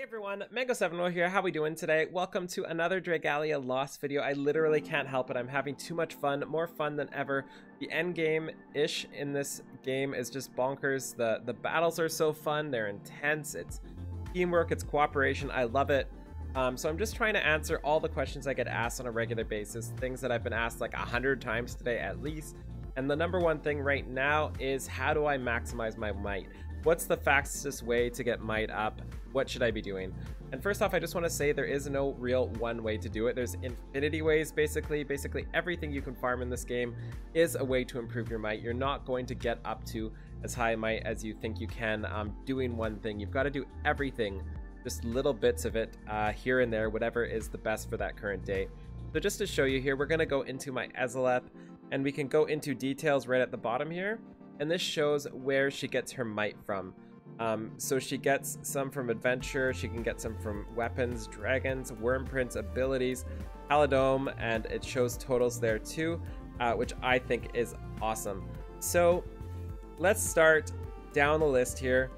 Hey everyone, Mango7 here. How we doing today? Welcome to another Dragalia Lost video. I literally can't help it. I'm having too much fun, more fun than ever. The end game-ish in this game is just bonkers. The battles are so fun. They're intense. It's teamwork. It's cooperation. I love it. So I'm just trying to answer all the questions I get asked on a regular basis. Things that I've been asked like 100 times today at least. And the number one thing right now is, how do I maximize my might? What's the fastest way to get might up? What should I be doing? And first off, I just want to say there is no real one way to do it. There's infinity ways, basically. Basically, everything you can farm in this game is a way to improve your might. You're not going to get up to as high might as you think you can doing one thing. You've got to do everything, just little bits of it here and there, whatever is the best for that current day. So just to show you here, we're going to go into my Ezeleth, and we can go into details right at the bottom here. And this shows where she gets her might from. So she gets some from adventure, she can get some from weapons, dragons, Wyrmprints, abilities, Paladome, and it shows totals there too, which I think is awesome. So let's start down the list here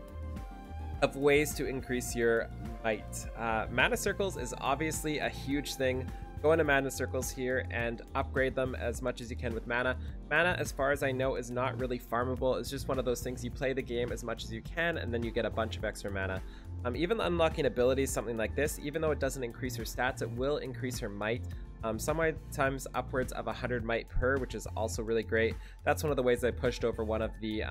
of ways to increase your might. Mana circles is obviously a huge thing. Go into mana circles here and upgrade them as much as you can with mana. Mana, as far as I know, is not really farmable. It's just one of those things, you play the game as much as you can and then you get a bunch of extra mana. Even unlocking abilities, something like this, even though it doesn't increase her stats, it will increase her might. Sometimes upwards of 100 might per, which is also really great. That's one of the ways I pushed over one of the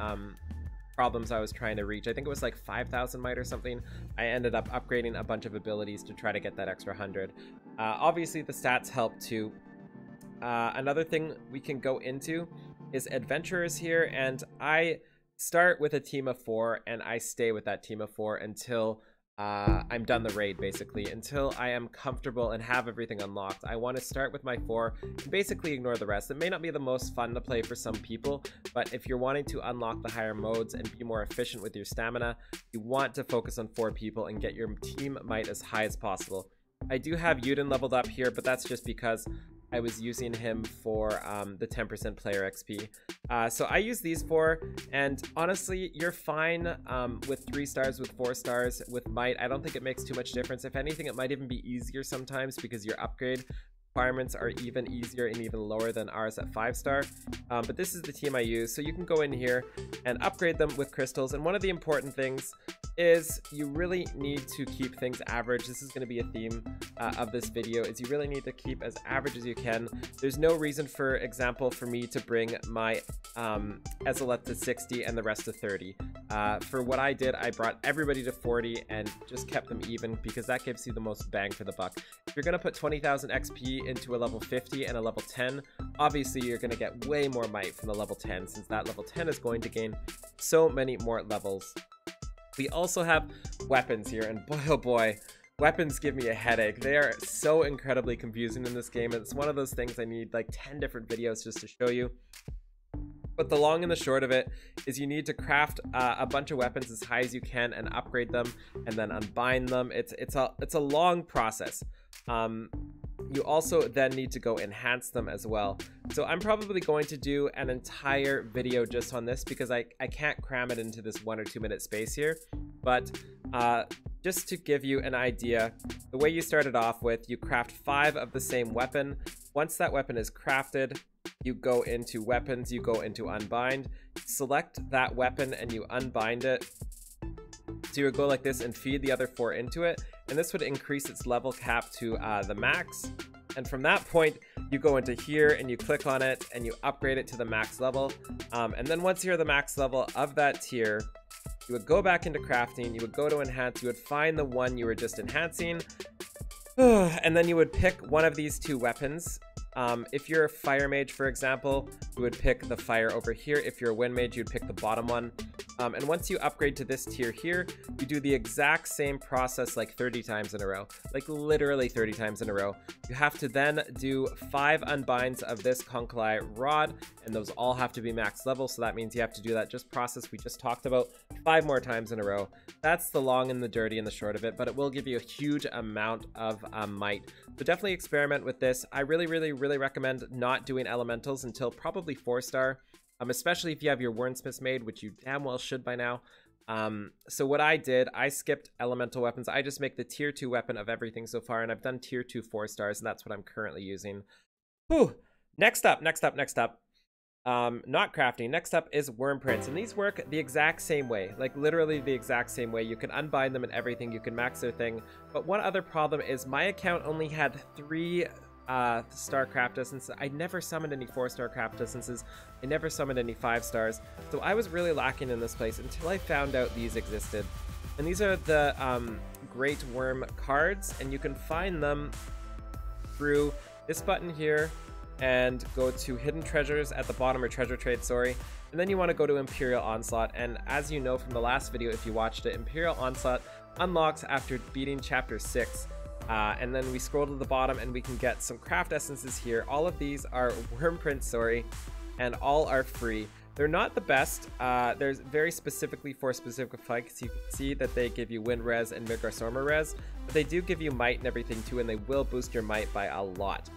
problems I was trying to reach. I think it was like 5,000 might or something. I ended up upgrading a bunch of abilities to try to get that extra 100. Obviously the stats help too. Another thing we can go into is adventurers here, and I start with a team of 4 and I stay with that team of 4 until I'm done the raid, basically, until I am comfortable and have everything unlocked. I want to start with my 4 and basically ignore the rest. It may not be the most fun to play for some people, but if you're wanting to unlock the higher modes and be more efficient with your stamina, you want to focus on 4 people and get your team might as high as possible. I do have Yuden leveled up here, but that's just because I was using him for the 10% player XP. So I use these 4, and honestly, you're fine with 3 stars, with 4 stars, with might. I don't think it makes too much difference. If anything, it might even be easier sometimes because your upgrade requirements are even easier and even lower than ours at 5-star. But this is the team I use, so you can go in here and upgrade them with crystals. And one of the important things is you really need to keep things average. This is going to be a theme of this video, is you really need to keep as average as you can. There's no reason, for example, for me to bring my Ezeleth to 60 and the rest to 30. For what I did, I brought everybody to 40 and just kept them even because that gives you the most bang for the buck. If you're going to put 20,000 XP into a level 50 and a level 10, obviously you're going to get way more might from the level 10, since that level 10 is going to gain so many more levels. We also have weapons here, and boy oh boy, weapons give me a headache. They are so incredibly confusing in this game, and it's one of those things I need like 10 different videos just to show you. But the long and the short of it is you need to craft a bunch of weapons as high as you can and upgrade them and then unbind them. It's a long process. You also then need to go enhance them as well. So I'm probably going to do an entire video just on this because I can't cram it into this 1 or 2 minute space here. But just to give you an idea, the way you started off with, you craft 5 of the same weapon. Once that weapon is crafted, you go into weapons, you go into unbind, select that weapon and you unbind it. So you would go like this and feed the other 4 into it, and this would increase its level cap to the max. And from that point, you go into here and you click on it and you upgrade it to the max level. And then once you're the max level of that tier, you would go back into crafting, you would go to enhance, you would find the one you were just enhancing, and then you would pick one of these 2 weapons. If you're a fire mage, for example, you would pick the fire over here. If you're a wind mage, you'd pick the bottom one. And once you upgrade to this tier here, you do the exact same process like 30 times in a row, like literally 30 times in a row. You have to then do 5 unbinds of this Konklai rod, and those all have to be max level. So that means you have to do that process we just talked about 5 more times in a row. That's the long and the dirty and the short of it, but it will give you a huge amount of might. So definitely experiment with this. I really recommend not doing elementals until probably 4-star. Especially if you have your Wordsmiths made, which you damn well should by now. So what I did, I skipped elemental weapons. I just make the tier 2 weapon of everything so far, and I've done tier 2 4 stars, and that's what I'm currently using. Whew. Next up. Not crafting. Next up is worm prints, and these work the exact same way, like literally the exact same way. You can unbind them and everything. You can max their thing. But one other problem is my account only had 3 star craft essences. I never summoned any 4-star craft essences. I never summoned any 5 stars. So I was really lacking in this place until I found out these existed. And these are the Great Worm cards, and you can find them through this button here and go to Hidden Treasures at the bottom, or Treasure Trade, sorry. And then you want to go to Imperial Onslaught, and as you know from the last video, if you watched it, Imperial Onslaught unlocks after beating Chapter 6. And then we scroll to the bottom and we can get some craft essences here. All of these are worm prints, sorry, and all are free. They're not the best. There's very specifically for specific fights. You can see that they give you wind res and Migrasorma res, but they do give you might and everything too, and they will boost your might by a lot.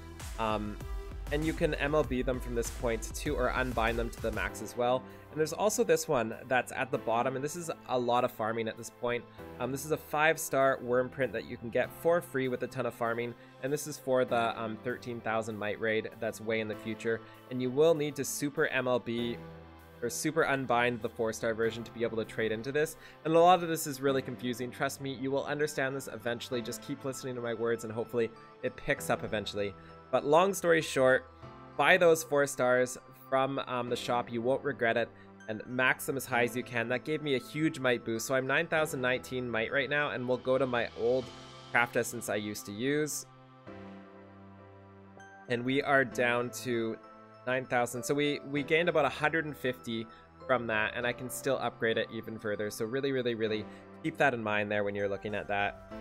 And you can MLB them from this point too, or unbind them to the max as well. And there's also this one that's at the bottom, and this is a lot of farming at this point. This is a 5-star worm print that you can get for free with a ton of farming, and this is for the 13,000 might raid that's way in the future. And you will need to super MLB or super unbind the 4-star version to be able to trade into this. And a lot of this is really confusing. Trust me, you will understand this eventually. Just keep listening to my words and hopefully it picks up eventually. But long story short, buy those 4 stars from the shop. You won't regret it, and max them as high as you can. That gave me a huge might boost. So I'm 9,019 might right now, and we'll go to my old craft essence I used to use. And we are down to 9,000. So we gained about 150 from that, and I can still upgrade it even further. So really, really, really keep that in mind there when you're looking at that.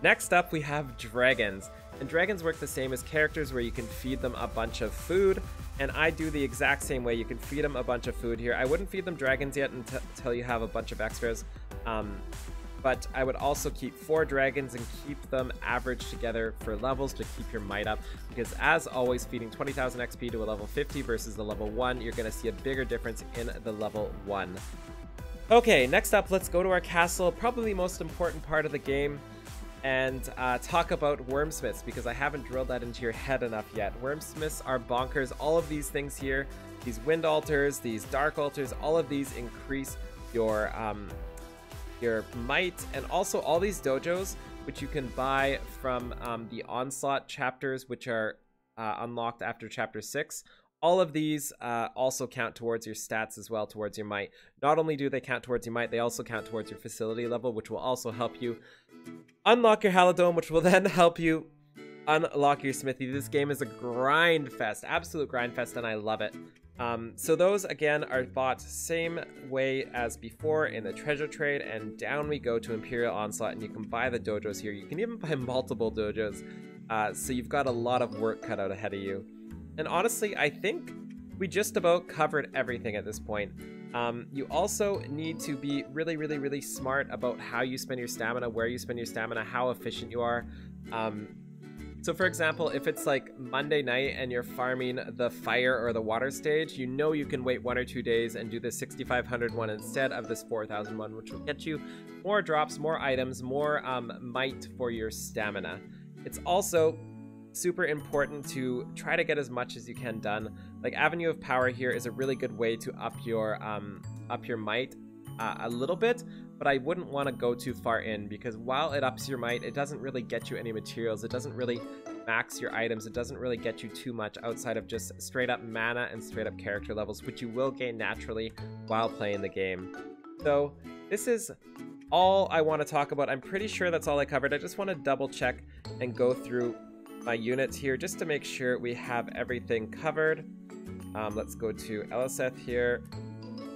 Next up, we have dragons. And dragons work the same as characters, where you can feed them a bunch of food. And I do the exact same way. You can feed them a bunch of food here. I wouldn't feed them dragons yet until you have a bunch of extras. But I would also keep 4 dragons and keep them average together for levels to keep your might up. Because as always, feeding 20,000 XP to a level 50 versus the level 1, you're going to see a bigger difference in the level 1. Okay, next up, let's go to our castle. Probably the most important part of the game. And talk about wormsmiths, because I haven't drilled that into your head enough yet. Wormsmiths are bonkers. All of these things here, these wind altars, these dark altars, all of these increase your might, and also all these dojos, which you can buy from the Onslaught chapters, which are unlocked after Chapter 6. All of these also count towards your stats as well, towards your might. Not only do they count towards your might, they also count towards your facility level, which will also help you unlock your Halidome, which will then help you unlock your smithy. This game is a grind fest, absolute grind fest, and I love it. So those, again, are bought same way as before in the treasure trade, and down we go to Imperial Onslaught, and you can buy the dojos here. You can even buy multiple dojos, so you've got a lot of work cut out ahead of you. And honestly, I think we just about covered everything at this point. You also need to be really, really, really smart about how you spend your stamina, where you spend your stamina, how efficient you are. So for example, if it's like Monday night and you're farming the fire or the water stage, you know you can wait 1 or 2 days and do the 6,500 one instead of this 4,000 one, which will get you more drops, more items, more might for your stamina. It's also super important to try to get as much as you can done. Like Avenue of Power here is a really good way to up your might a little bit, but I wouldn't want to go too far in, because while it ups your might, it doesn't really get you any materials. It doesn't really max your items. It doesn't really get you too much outside of just straight up mana and straight up character levels, which you will gain naturally while playing the game. So this is all I want to talk about. I'm pretty sure that's all I covered. I just want to double check and go through my units here just to make sure we have everything covered. Let's go to Eliseth here.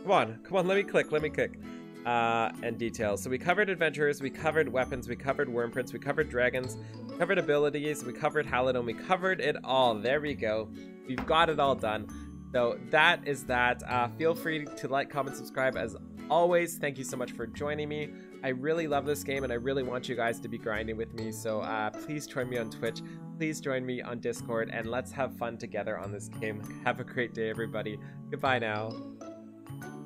Come on, let me click. And details. So we covered adventurers, we covered weapons, we covered worm prints, we covered dragons, we covered abilities, we covered Halidome, we covered it all. There we go. We've got it all done. So that is that. Feel free to like, comment, subscribe. As always, thank you so much for joining me. I really love this game, and I really want you guys to be grinding with me. So please join me on Twitch. Please join me on Discord, and let's have fun together on this game. Have a great day, everybody. Goodbye now.